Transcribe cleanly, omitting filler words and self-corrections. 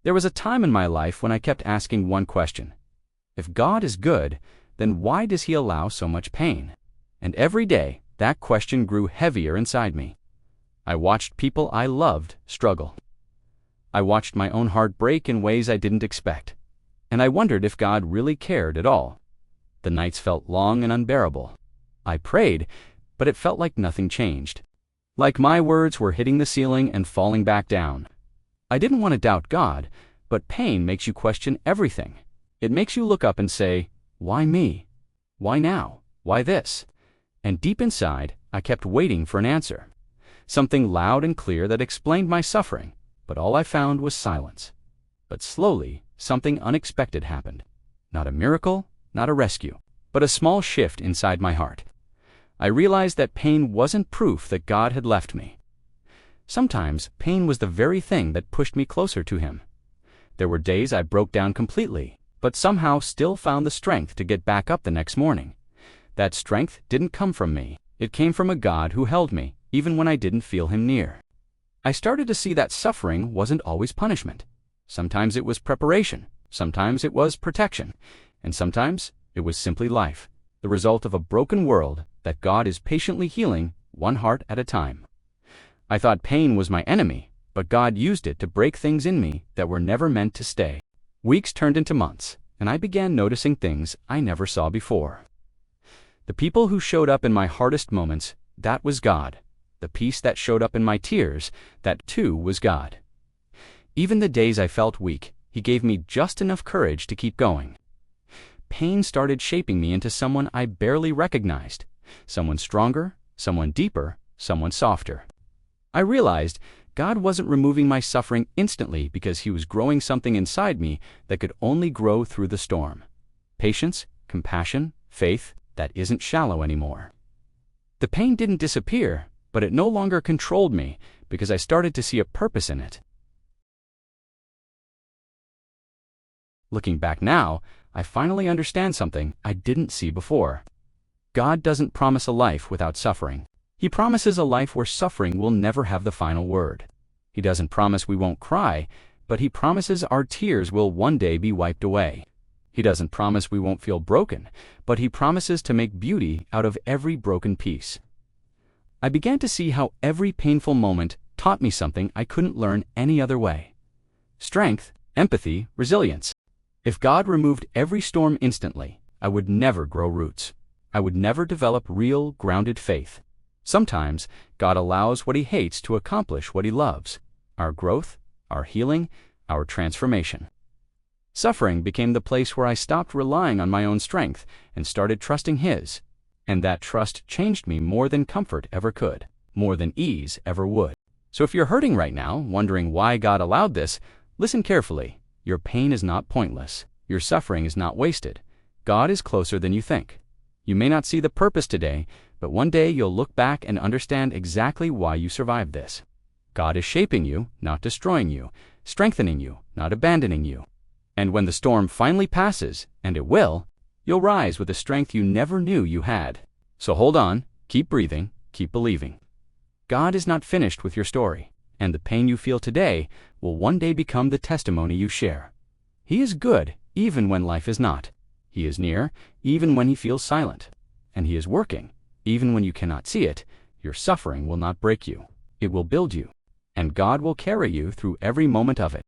There was a time in my life when I kept asking one question. If God is good, then why does He allow so much pain? And every day, that question grew heavier inside me. I watched people I loved struggle. I watched my own heart break in ways I didn't expect. And I wondered if God really cared at all. The nights felt long and unbearable. I prayed, but it felt like nothing changed. Like my words were hitting the ceiling and falling back down. I didn't want to doubt God, but pain makes you question everything. It makes you look up and say, why me? Why now? Why this? And deep inside, I kept waiting for an answer. Something loud and clear that explained my suffering, but all I found was silence. But slowly, something unexpected happened. Not a miracle, not a rescue, but a small shift inside my heart. I realized that pain wasn't proof that God had left me. Sometimes, pain was the very thing that pushed me closer to Him. There were days I broke down completely, but somehow still found the strength to get back up the next morning. That strength didn't come from me. It came from a God who held me, even when I didn't feel Him near. I started to see that suffering wasn't always punishment. Sometimes it was preparation, sometimes it was protection, and sometimes it was simply life, the result of a broken world that God is patiently healing one heart at a time. I thought pain was my enemy, but God used it to break things in me that were never meant to stay. Weeks turned into months, and I began noticing things I never saw before. The people who showed up in my hardest moments, that was God. The peace that showed up in my tears, that too was God. Even the days I felt weak, He gave me just enough courage to keep going. Pain started shaping me into someone I barely recognized, someone stronger, someone deeper, someone softer. I realized God wasn't removing my suffering instantly because He was growing something inside me that could only grow through the storm. Patience, compassion, faith that isn't shallow anymore. The pain didn't disappear, but it no longer controlled me because I started to see a purpose in it. Looking back now, I finally understand something I didn't see before. God doesn't promise a life without suffering. He promises a life where suffering will never have the final word. He doesn't promise we won't cry, but He promises our tears will one day be wiped away. He doesn't promise we won't feel broken, but He promises to make beauty out of every broken piece. I began to see how every painful moment taught me something I couldn't learn any other way. Strength, empathy, resilience. If God removed every storm instantly, I would never grow roots. I would never develop real, grounded faith. Sometimes, God allows what He hates to accomplish what He loves: our growth, our healing, our transformation. Suffering became the place where I stopped relying on my own strength and started trusting His. And that trust changed me more than comfort ever could, more than ease ever would. So if you're hurting right now, wondering why God allowed this, listen carefully. Your pain is not pointless. Your suffering is not wasted. God is closer than you think. You may not see the purpose today, but one day you'll look back and understand exactly why you survived this. God is shaping you, not destroying you, strengthening you, not abandoning you. And when the storm finally passes, and it will, you'll rise with a strength you never knew you had. So hold on, keep breathing, keep believing. God is not finished with your story, and the pain you feel today will one day become the testimony you share. He is good even when life is not. He is near even when He feels silent. And He is working even when you cannot see it. Your suffering will not break you. It will build you. And God will carry you through every moment of it.